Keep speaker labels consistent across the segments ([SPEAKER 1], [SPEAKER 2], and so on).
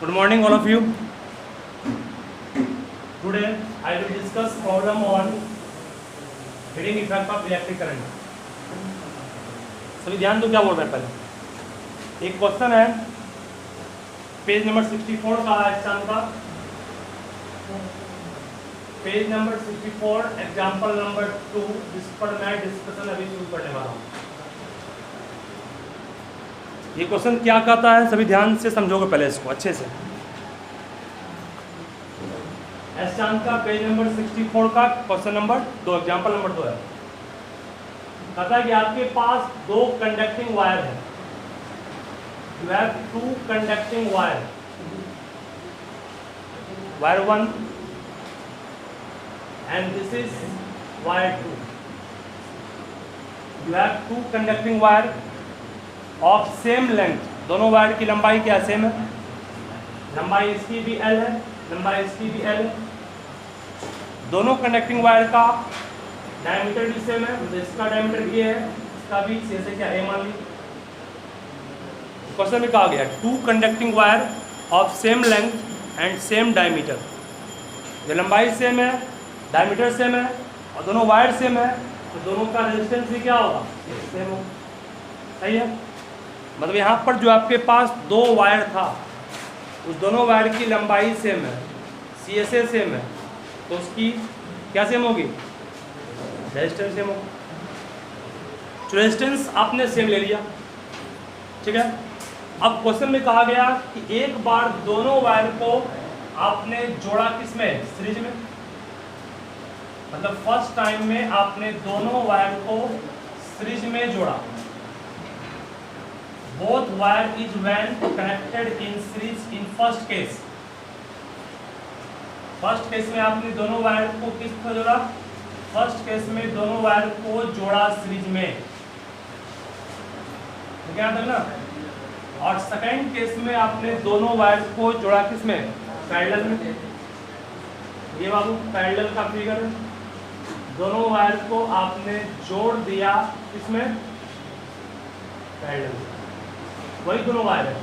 [SPEAKER 1] Good morning, all of you. Today I will discuss problem on heating effect of electric current. सभी ध्यान दो क्या बोल रहे हैं पहले। एक क्वेश्चन है पेज नंबर 64 का एग्जाम का, पेज नंबर 64 एग्जाम्पल नंबर 2, जिस पर मैं डिस्कशन अभी शुरू करने वाला हूँ। ये क्वेश्चन क्या कहता है सभी ध्यान से समझोगे पहले इसको अच्छे से। एग्जाम का पेज नंबर 64 का क्वेश्चन नंबर 2 एग्जाम्पल नंबर 2 है। कहता है कि आपके पास दो कंडक्टिंग वायर है। You have two conducting wire, wire 1 and this is wire 2। You have two conducting wire of same length. दोनों वायर की लंबाई क्या सेम है, लंबाई इसकी भी L है, लंबाई इसकी भी L है। दोनों कंडक्टिंग वायर का डायमीटर भी सेम है, तो इसका डायमीटर भी है, इसका भी से क्या A मान ली। क्वेश्चन में कहा गया two conducting wire of same length and same diameter. जो लंबाई सेम है, डायमीटर सेम है और दोनों वायर सेम है, तो दोनों का रेजिस्टेंस भी क्या होगा, सेम होगा। सही है, मतलब यहाँ पर जो आपके पास दो वायर था, उस दोनों वायर की लंबाई सेम है, CSA सेम है, तो उसकी क्या सेम होगी, रेजिस्टेंस सेम होगा। तो रेजिस्टेंस आपने सेम ले लिया, ठीक है। अब क्वेश्चन में कहा गया कि एक बार दोनों वायर को आपने जोड़ा किसमें, सीरीज में। मतलब फर्स्ट टाइम में आपने दोनों वायर को सीरीज में जोड़ा। Both wire is when connected in series in first case. First case में आपने दोनों वायर को किस को जोड़ा, फर्स्ट केस में दोनों वायर को जोड़ा सीरीज में, तो क्या था ना। और सेकंड केस में आपने दोनों वायर को जोड़ा किस में, पैरेलल में। ये बाबू पैरेलल का फिगर है। दोनों वायर को आपने जोड़ दिया किसमें, पैरेलल। वही दोनों वायर है,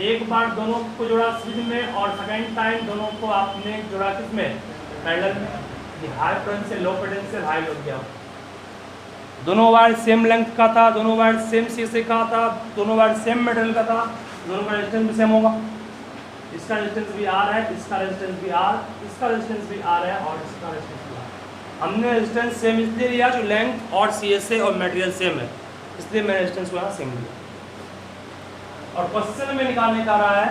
[SPEAKER 1] एक बार दोनों को जोड़ा सीरीज में और सेकंड टाइम दोनों को आपने जोड़ा किसमें, पैरेलल में। High potential low potential high हो गया। दोनों वायर सेम लेंथ का था, दोनों वायर सेम CSA का था, दोनों वायर सेम मेटल का था, दोनों का रेजिस्टेंस भी सेम होगा। इसका रेजिस्टेंस भी R है, इसका रेजिस्टेंस भी R, इसका रेजिस्टेंस भी R है और इसका रेजिस्टेंस भी R। हमने रेजिस्टेंस सेम इसलिए लिया जो लेंथ और CSA और मटेरियल सेम है, इसलिए मैंने रेजिस्टेंस को यहाँ सेम लिया। और क्वेश्चन में निकालने का रहा है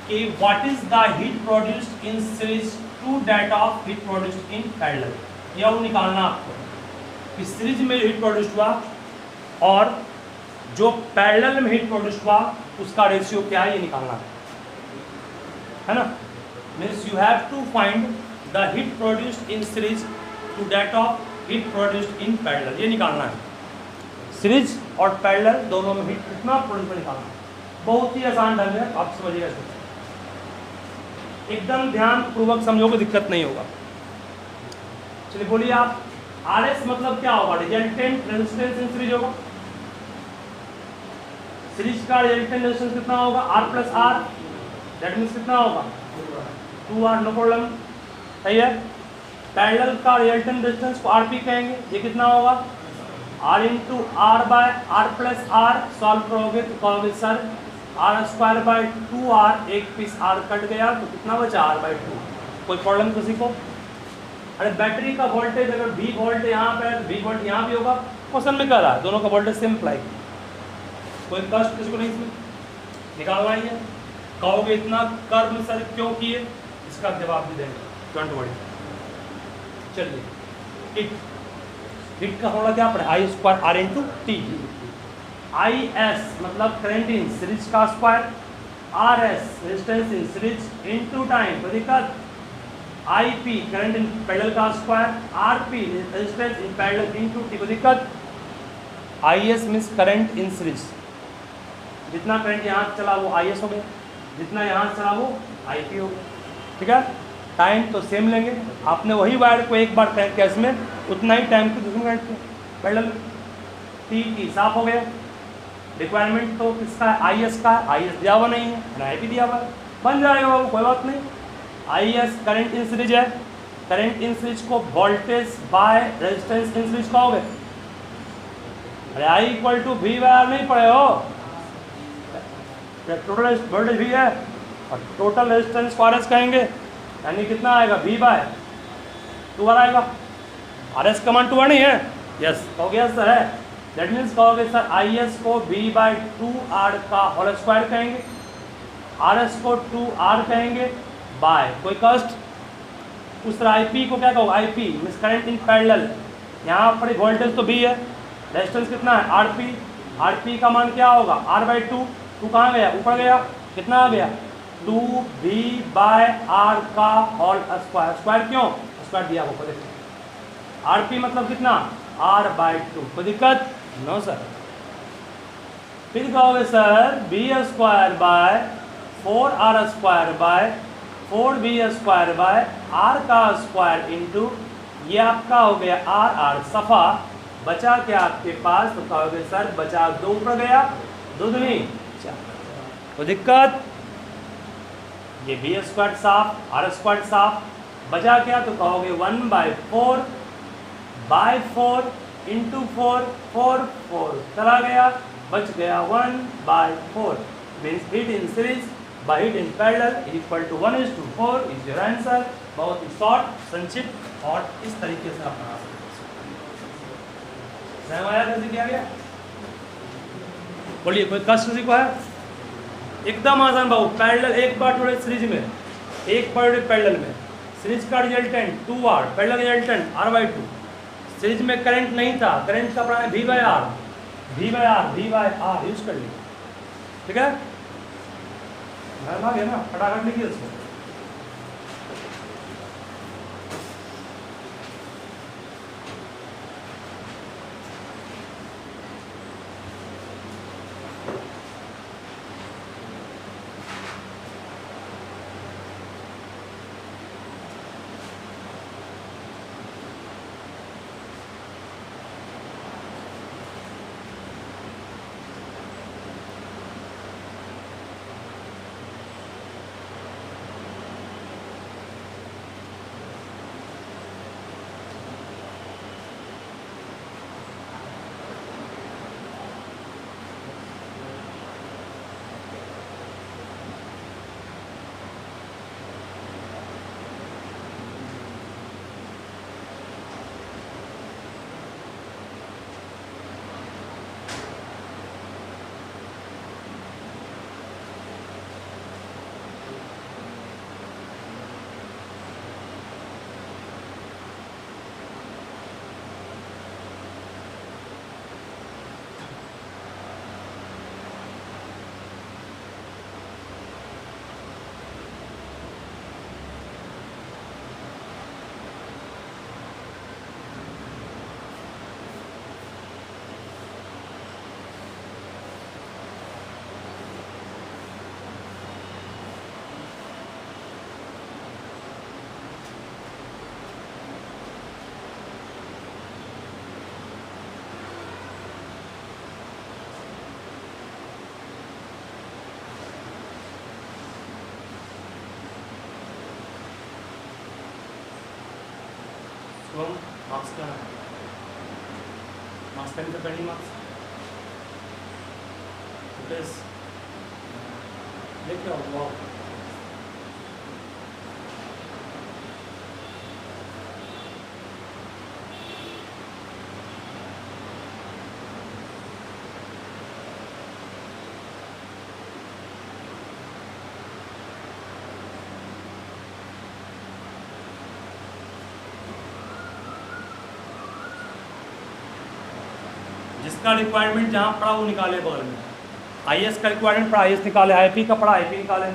[SPEAKER 1] कि what is the heat produced in series to that of heat produced in parallel. यह वो निकालना आपको कि सीरीज में हीट प्रोड्यूस्ड हुआ और जो पैरेलल में हीट प्रोड्यूस्ड हुआ उसका रेशियो क्या है, ये निकालना है ना। Means you have to find the heat produced in series to that of heat produced in parallel, ये निकालना है। सीरीज और पैरेलल दोनों में हीट कितना प्रोड्यूस निकालना है, बहुत ही आसान ढंग है, आप समझिएगा इसको। एकदम ध्यान पूर्वक समझोगे, दिक्कत नहीं होगा। चलिए बोलिए आप, RS मतलब क्या होगा, रिजल्टेंट रेजिस्टेंस इन सीरीज होगा। सीरीज का रिजल्टेंट रेजिस्टेंस कितना होगा, R plus R, that means कितना होगा 2R, नो प्रॉब्लम, सही है। पैरेलल का रिजल्टेंट रेजिस्टेंस को RP कहेंगे, ये कितना होगा R into R by R plus R। Solve करोगे तो कहोगे sir R square by 2R, एक पीस R कट गया तो कितना बचा R बाय 2। कोई प्रॉब्लम किसी को। अरे बैटरी का वोल्टेज अगर V वोल्ट यहाँ पे है, V वोल्ट यहाँ भी होगा। क्वेश्चन में कह रहा है दोनों का वोल्टेज सेम अप्लाई। कोई कष्ट किसी को नहीं, इसमें निकालना ही है। कहोगे इतना कर्म सर क्यों किए, इसका जवाब भी देंगे, डोंट वरी। चलिए हीट का फॉर्मूला क्या पड़ा, I square R into T। IS मतलब करंट इन सीरीज का square, RS resistance in series into time, कोई दिक्कत। IP करंट इन पैरेलल का square, RP resistance in parallel into T, कोई दिक्कत। IS means current in series, जितना current यहाँ चला वो IS हो गया, जितना यहाँ चला वो IP हो गया, ठीक है। टाइम तो सेम लेंगे, आपने वही वायर को एक बार कनेक्ट किया इसमें, उतना ही टाइम को दूसरे कनेक्ट किया पैरेलल। T साफ हो गया। रिक्वायरमेंट तो किसका है, IS का है, IS दिया हुआ नहीं है, ना IP दिया हुआ है, बन जाएगा बाबू, कोई बात नहीं। I S current in series है, करंट इन सीरीज को voltage by resistance in series कहोगे। अरे I equal to V by R नहीं पढ़े हो, टोटल वोल्टेज वी है और टोटल रेजिस्टेंस को आर एस कहेंगे, यानी कितना आएगा वी बाय 2 आर आएगा। आर एस का मान 2 आर नहीं है, यस कहोगे यस सर है। दैट मीन्स कहोगे सर आई एस को वी बाय 2 आर का होल स्क्वायर कहेंगे, आर एस को 2 आर कहेंगे बाय कोई कस्ट, उस तरह आई पी को क्या कहोगे, I P means current in parallel. यहाँ पर वोल्टेज तो वी है, रेजिस्टेंस कितना है आर पी, आर पी का मान क्या होगा आर बाई 2, 2 कहाँ गया ऊपर गया, कितना आ गया 2 वी बाय आर का होल स्क्वायर। स्क्वायर क्यों, स्क्वायर दिया वो देखो, आर पी मतलब कितना आर बाई 2, कोई दिक्कत नो सर। फिर कहोगे sir B square by 4 R square by 4 B square by R का स्क्वायर इंटू ये आपका हो गया आर आर सफ़ा, बचा क्या आपके पास, तो कहोगे सर बचा 2 ऊपर गया 2 दूनी 4, कोई दिक्कत। ये बी स्क्वायर साफ आर स्क्वायर साफ, बचा क्या तो कहोगे 1 बाय 4 बाय 4 इंटू 4 4 4 चला गया, बच गया 1 by 4 means hit in series by hit in parallel equal to 1:4 is your answer. बहुत ही शॉर्ट संक्षिप्त और इस तरीके से आप बना सकते हैं। आया कैसे किया गया, बोलिए कोई कष्ट किसी को है, एकदम आसान बाबू। पैरेलल एक बार थोड़े सीरीज में, एक बार पैरेलल में, सीरीज का resultant 2 R, parallel resultant R by 2। Series में करंट नहीं था, करंट का प्राण V by R, V by R, V by R use कर लिया, ठीक है आ गया ना, फटाफट लिखिए उसको। मार्क्स क्या है, मार्क्स करने से पहले मार्क्स देखिए आओ। जिसका रिक्वायरमेंट जहाँ पड़ा वो निकाले बगल में, आईएएस का रिक्वायरमेंट पड़ा आईएएस निकाले, आईपी का पड़ा आईपी निकाले।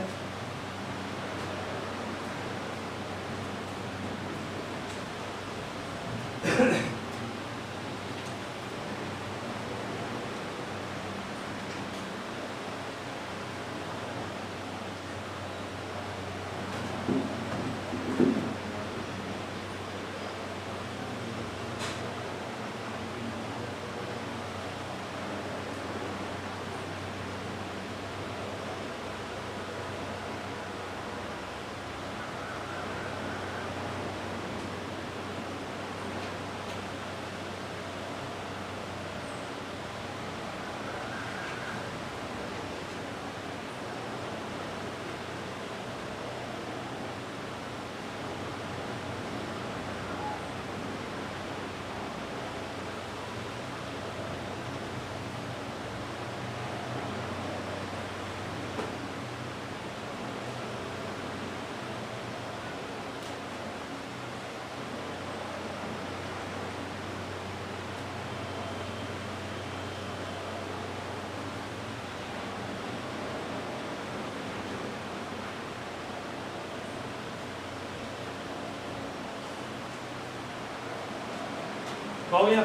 [SPEAKER 1] हो गया।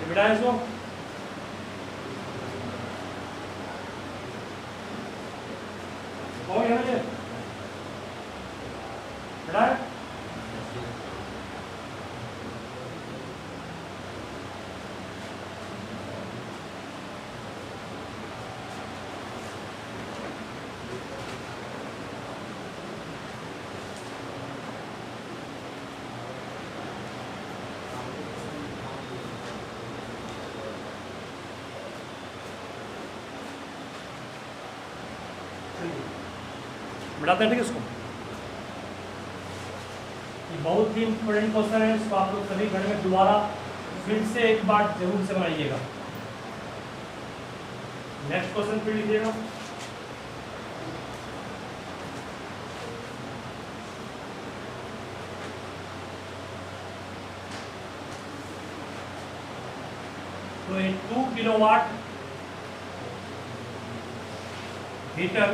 [SPEAKER 1] बिड़ा इसको हो गया मुझे बिड़ा है। बढ़ाते हैं ठीक है इसको। ये बहुत ही इंपॉर्टेंट क्वेश्चन है, इसको आप लोग सभी घर में दोबारा फिर से एक बार जरूर से बनाइएगा। नेक्स्ट क्वेश्चन फिर लीजिएगा। तो ये 2 kilowatt heater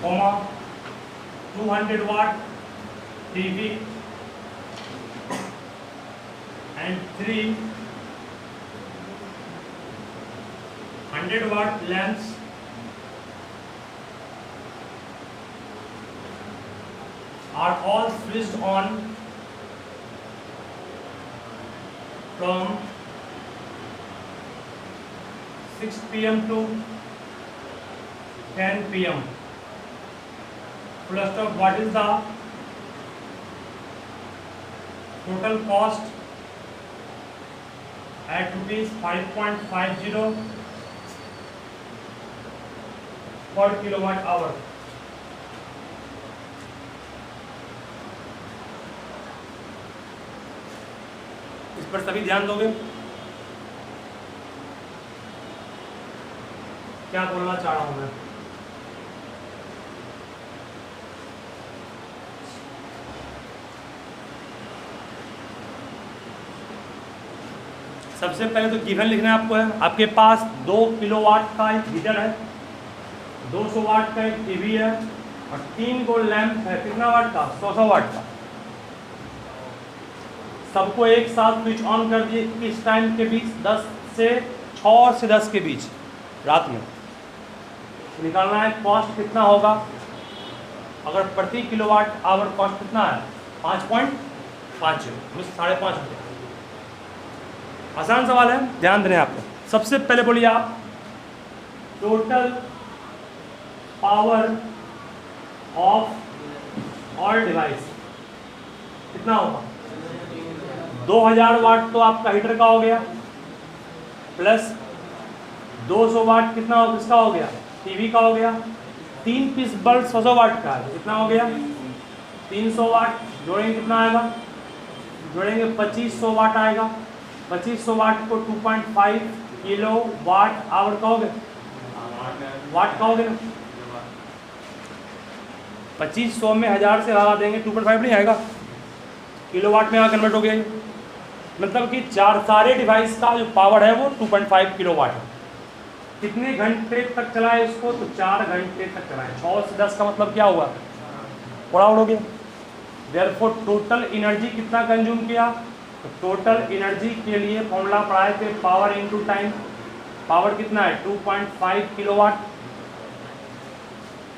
[SPEAKER 1] comma 200 watt TV and 300 watt lamps are all switched on from 6 p.m. to 10 p.m. Full stop. What is the total cost at rupees 5.50 per kilowatt hour? इस पर सभी ध्यान दोगे। क्या बोलना चाह रहा हूं मैं? सबसे पहले तो गिवन लिखना है आपको है। आपके पास 2 किलोवाट का एक हीटर है, 200 वाट का एक टीवी है और 3 गो लैंप है। कितना वाट का? 100 वाट का। सबको एक साथ स्विच ऑन कर दिए। किस टाइम के बीच? 6 से 10 के बीच रात में। निकालना है कॉस्ट कितना होगा। अगर प्रति किलोवाट आवर कॉस्ट कितना है? 5.5 5.5 रुपये। आसान सवाल है, ध्यान देना आपको। सबसे पहले बोलिए आप total power of all device कितना होगा? 2000 वाट तो आपका हीटर का हो गया, प्लस 200 वाट कितना हो, किसका हो गया? टीवी का हो गया। 3 पीस बल्ब 100 वाट का है, कितना हो गया? 300 वाट। जोड़ेंगे कितना आएगा? जोड़ेंगे 2500 वाट आएगा। 2500 वाट को 2.5 किलो वाट आवर कहोगे, वाट कहोगे ना। 2500 में 1000 से लगा देंगे, 2.5 नहीं आएगा, किलो वाट में यहाँ कन्वर्ट हो गया। मतलब कि सारे डिवाइस का जो पावर है वो 2.5 किलो वाट है। कितने घंटे तक चलाए इसको? तो 4 घंटे तक चलाए। 6 से 10 का मतलब क्या हुआ? थोड़ा हो गया। देयरफॉर टोटल एनर्जी कितना कंज्यूम किया? तो टोटल एनर्जी के लिए फॉर्मूला पढ़ाए थे, पावर इनटू टाइम। पावर कितना है? 2.5 किलोवाट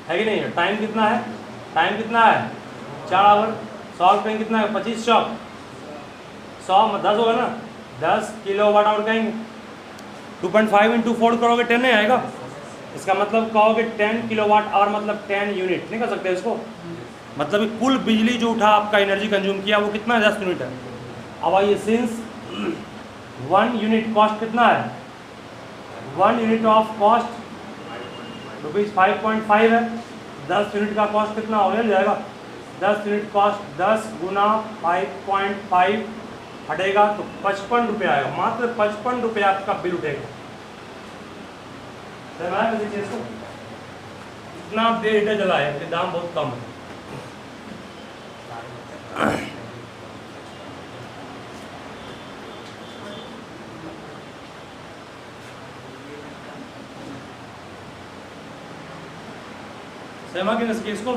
[SPEAKER 1] है कि नहीं? टाइम कितना है? टाइम कितना है? 4 आवर। 100 रुपये कितना है? 25 चौक 100 में 10 होगा ना, 10 किलोवाट आवर कहेंगे। 2.5 इंटू 4 करोगे 10 नहीं आएगा। इसका मतलब कहोगे 10 किलोवाट आवर मतलब 10 यूनिट। नहीं कर सकते इसको। मतलब कुल बिजली जो उठा आपका एनर्जी कंज्यूम किया वो कितना है? 10 यूनिट है। अब आइए, सिंस 1 यूनिट कॉस्ट कितना है? 1 यूनिट ऑफ कॉस्ट रुपीज़ 5.5 है। 10 यूनिट का कॉस्ट कितना हो जाएगा? 10 यूनिट कॉस्ट 10 गुना 5.5 हटेगा तो 55 रुपये आएगा। मात्र 55 रुपये आपका बिल उठेगा। इतना देर हीटर जला है, इसके दाम बहुत कम है। सहमा कि नहीं इसको?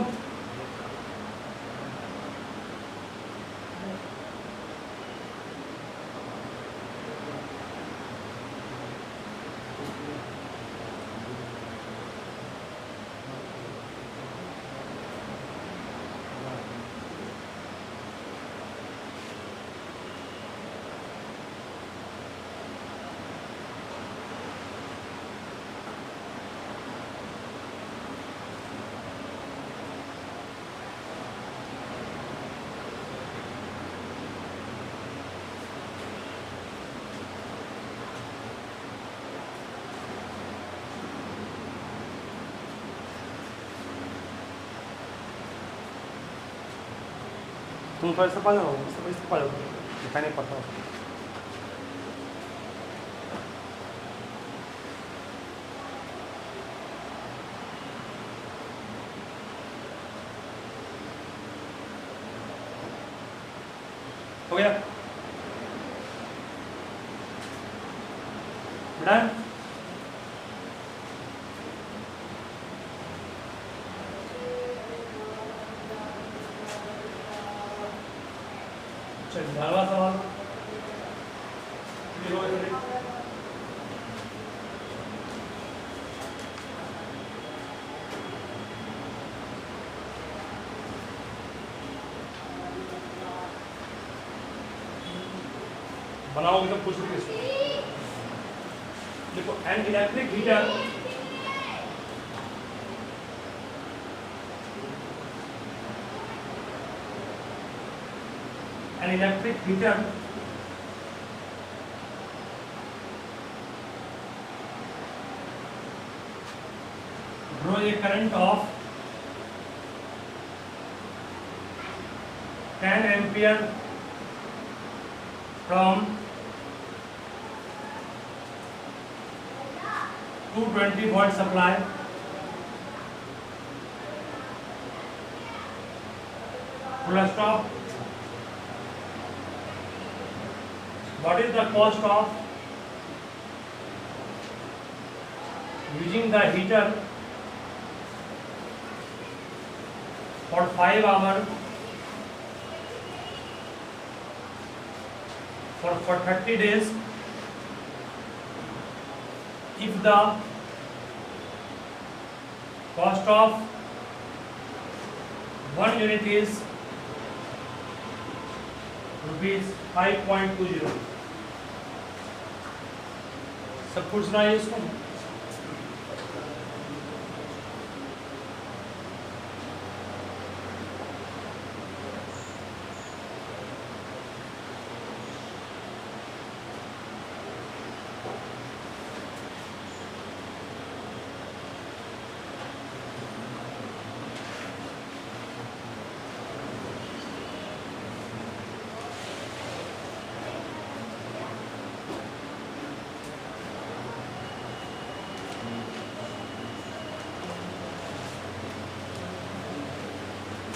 [SPEAKER 1] तुम थोड़ा सा पा जाओ, इससे पा जाओ, दिखाई नहीं पड़ता। हो गया डन। चलिए 11वां सवाल। बनाओगे तो पूछ लो। देखो an electric heater draw a current of 10 ampere from 220 volt supply full stop. What is the cost of using the heater for 5 hours for 30 days if the cost of 1 unit is rupees 5.20। सब पूछना है इसको।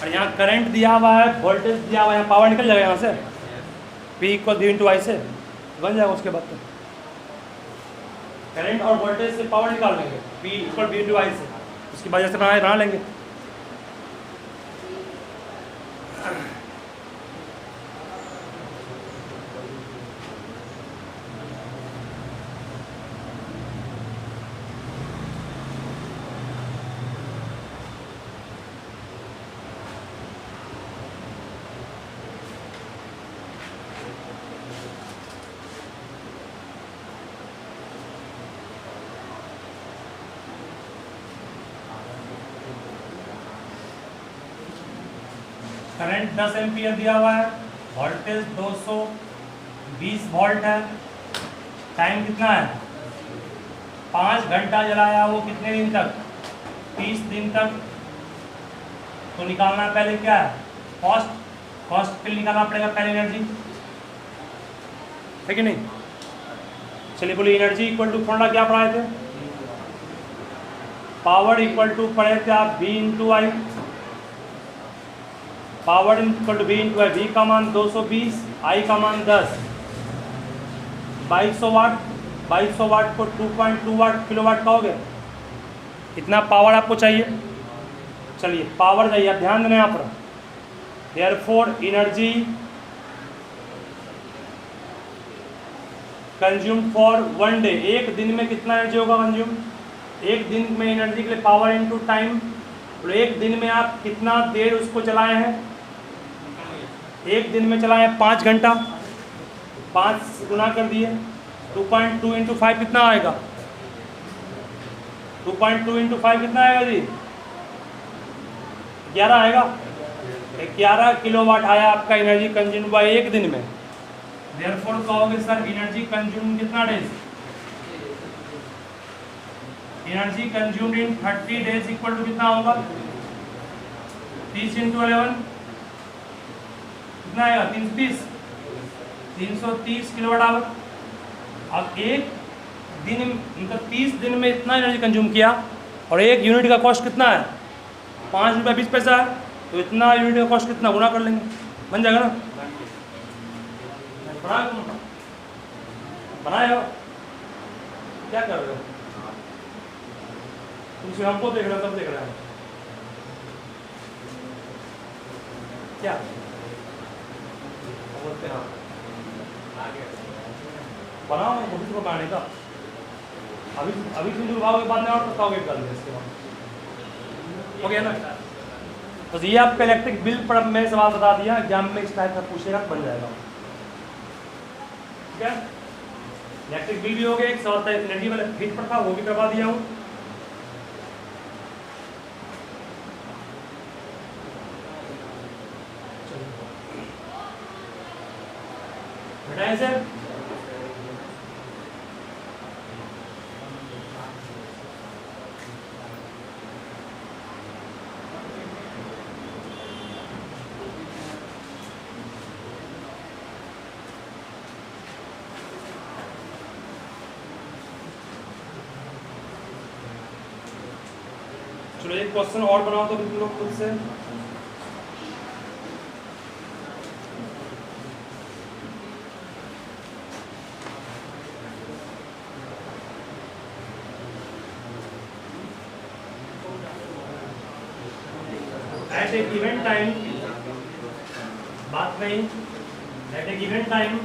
[SPEAKER 1] और यहाँ current दिया हुआ है, voltage दिया हुआ है, पावर निकल जाएगा यहाँ से। P इक्वल V इंटू आई से बन जाएगा। उसके बाद तो करंट और वोल्टेज से पावर निकाल लेंगे, P इक्वल V इंटू आई से। उसकी वजह से बना लेंगे। करंट 10 एम्पियर दिया हुआ है, वोल्टेज 220 वोल्ट है, टाइम कितना है 5 घंटा जलाया वो कितने दिन तक 30 दिन तक। तो निकालना पहले क्या है कॉस्ट फिर निकालना पड़ेगा पहले एनर्जी है कि नहीं। चलिए बोलिए एनर्जी इक्वल टू फॉर्मूला क्या पढ़ाए थे, पावर इक्वल टू पढ़े थे आप V into I. Power equal to V into I, V का मान 220, I का मान 10, 2200 वाट। 2200 वाट को 2.2 वाट किलो वाट कहोगे, इतना पावर आपको चाहिए। चलिए पावर जाइए, आप ध्यान देना यहाँ पर। Therefore energy consume for one day, एक दिन में कितना एनर्जी होगा कंज्यूम, एक दिन में एनर्जी के लिए पावर इनटू टाइम, तो एक दिन में आप कितना देर उसको चलाए हैं, एक दिन में चलाए हैं 5 घंटा, 5 गुना कर दिए 2.2 इंटू 5 कितना आएगा, 2.2 इंटू 5 कितना आएगा जी, 11 आएगा। 11 किलोवाट आया आपका एनर्जी कंज्यूम हुआ एक दिन में। देयरफॉर कहोगे सर एनर्जी कंज्यूम कितना days, energy consumed in 30 days equal to कितना होगा, 30 इंटू 11 कितना आएगा, 330 किलोवाट आवर। अब एक दिन मतलब 30 दिन में इतना एनर्जी कंज्यूम किया और एक यूनिट का कॉस्ट कितना है, 5 रुपये 20 पैसा है, तो इतना यूनिट का कॉस्ट कितना गुना कर लेंगे, बन जाएगा ना। बनाए हो क्या कर रहे हो तुम, हमको देख रहे हो सब देख रहे हैं क्या बोलते हैं, बनाओ भविष्य को बनाने का। अभी तुम भागोगे बाद में और बताओगे कर इसके बाद, हो गया ना। तो ये आपका इलेक्ट्रिक बिल पर मैंने सवाल बता दिया, एग्जाम में इस टाइप का पूछेगा बन जाएगा, ठीक है। इलेक्ट्रिक बिल भी हो गया, एक सवाल था एनर्जी वाला हीट पर था वो भी करवा दिया हूँ। बताइए सर, चलो एक क्वेश्चन और बनाओ तो तुम लोग खुद से। At a given time, बात नहीं, at a given time,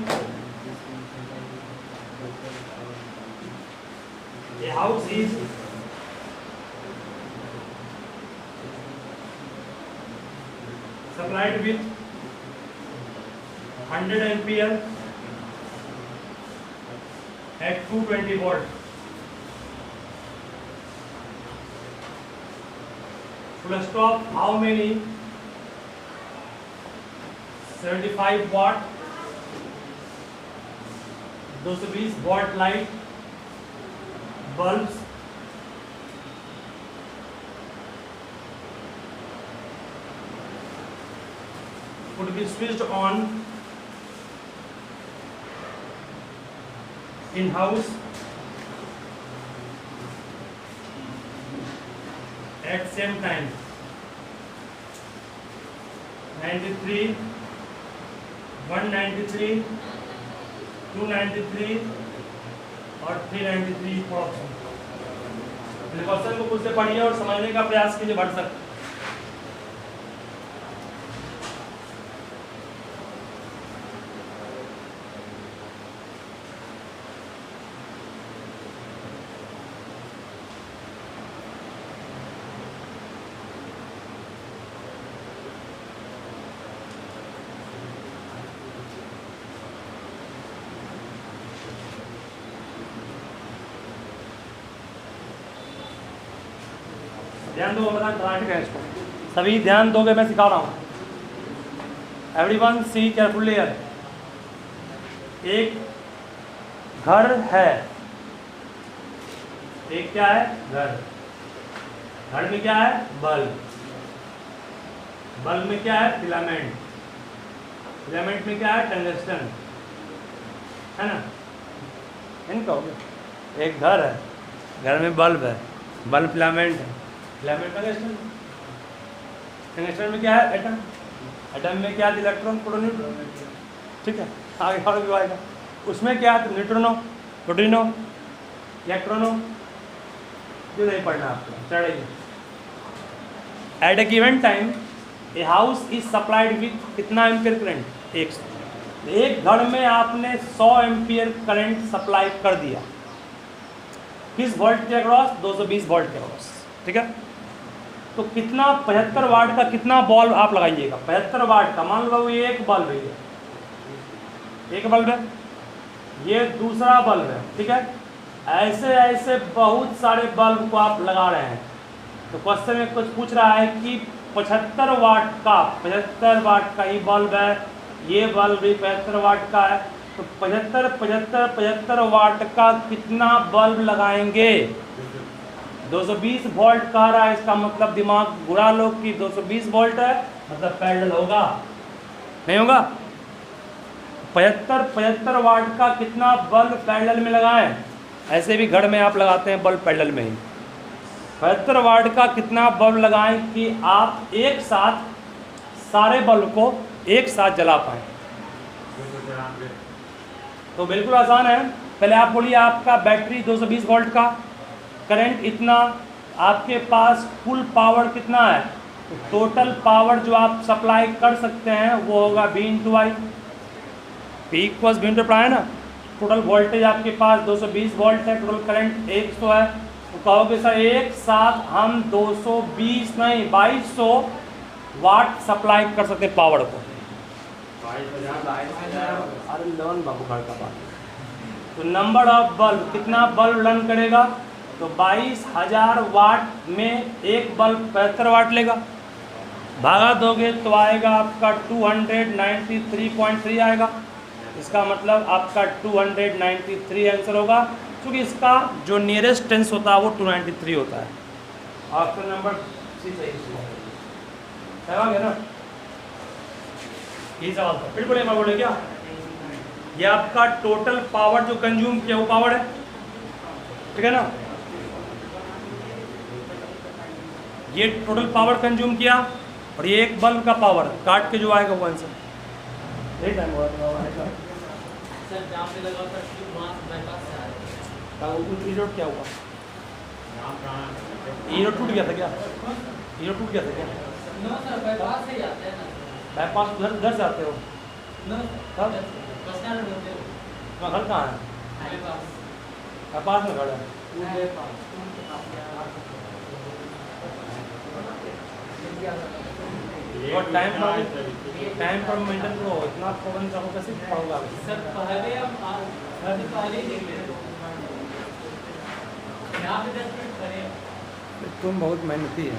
[SPEAKER 1] a house is supplied with 100 ampere at 220 volt. Full stop, how many 75 watt 220 watt light bulbs would be switched on in house at same time, 93, 193, 293 और 393 option. Question को खुद से पढ़िए और समझने का प्रयास कीजिए बढ़ सकते। ध्यान दो, ठीक है इसको सभी ध्यान दोगे, मैं सिखा रहा हूँ। Everyone see carefully here. एक घर है, एक क्या है घर, घर में क्या है बल्ब, बल्ब में क्या है फिलामेंट, फिलामेंट में क्या है टंगस्टन, है ना। इनका हो गया, एक घर है, घर में बल्ब है, बल्ब फिलामेंट है, फिलामेंट टंगस्टन, टंगस्टन में क्या है एटम, एटम में क्या है इलेक्ट्रॉन प्रोटॉन, ठीक है। आगे और भी आएगा, उसमें क्या है न्यूट्रॉनो प्रोटीनो इलेक्ट्रॉनो, जो नहीं पढ़ना आपको चढ़ेगी। At a given time a house is supplied with कितना एम्पियर करंट, 100। एक घर में आपने 100 एम्पियर करंट सप्लाई कर दिया, किस वोल्ट के अक्रॉस, 220 वोल्ट के अक्रॉस, ठीक है। तो कितना 75 वाट का कितना बल्ब आप लगाइएगा, 75 वाट का, मान लो ये एक बल्ब है, एक बल्ब है, ये दूसरा बल्ब है, ठीक है। ऐसे ऐसे बहुत सारे बल्ब को आप लगा रहे हैं। तो क्वेश्चन में कुछ पूछ रहा है कि 75 वाट का, 75 वाट का ये बल्ब है, ये बल्ब भी 75 वाट का है, तो 75 वाट का कितना बल्ब लगाएंगे, 220 वोल्ट कह रहा है, इसका मतलब दिमाग घुरा लो कि 220 वोल्ट है, मतलब पैरेलल होगा, नहीं होगा। 75 वाट का कितना बल्ब पैरेलल में लगाएं, ऐसे भी घर में आप लगाते हैं बल्ब पैरेलल में ही। 75 वाट का कितना बल्ब लगाएं कि आप एक साथ सारे बल्ब को एक साथ जला पाएँ। तो बिल्कुल आसान है। पहले आप बोलिए, आपका बैटरी 220 वोल्ट का, करंट इतना, आपके पास कुल पावर कितना है, तो टोटल पावर जो आप सप्लाई कर सकते हैं वो होगा V × I, P = V × I है ना। टोटल वोल्टेज आपके पास 220 वोल्ट है, टोटल करंट 100 है, तो कहोगे सर एक साथ हम 220 नहीं 2200 वाट सप्लाई कर सकते हैं पावर को। अरे लोन बाबू घर का बात। तो नंबर ऑफ बल्ब, कितना बल्ब रन करेगा, तो 22,000 वाट में एक बल्ब 75 वाट लेगा, भागा दोगे तो आएगा आपका 293.3 आएगा। इसका मतलब आपका 293 आंसर होगा, क्योंकि इसका जो नियरेस्ट टेंस होता है वो 293 होता है। ऑप्शन नंबर सी सही है ना। यही सवाल था, बिल्कुल एक बार बोले क्या, ये आपका टोटल पावर जो कंज्यूम किया वो पावर है, ठीक है ना। ये टोटल पावर कंज्यूम किया और ये एक बल्ब का पावर, काट के जो आएगा वो आंसर। यही टाइम हो रहा था सर, जहाँ पे लगा था कि वहाँ से बाईपास से आ रहा है। ईरोड क्या हुआ, ईरोड टूट गया था क्या, ईरोड टूट गया था क्या? नो सर, बाईपास से ही आते हैं ना। बाईपास उधर से आते हो? नो सर, बस स्टैंड में होते हो। घर कहाँ है? बाईपास में घर है। और टाइम पर मेंटेन करो, इतना पवन चाहो कैसे पढ़ोगा सर? पहले ही देख लेते हो, यहाँ पे 10 मिनट करें। तुम बहुत मेहनती है।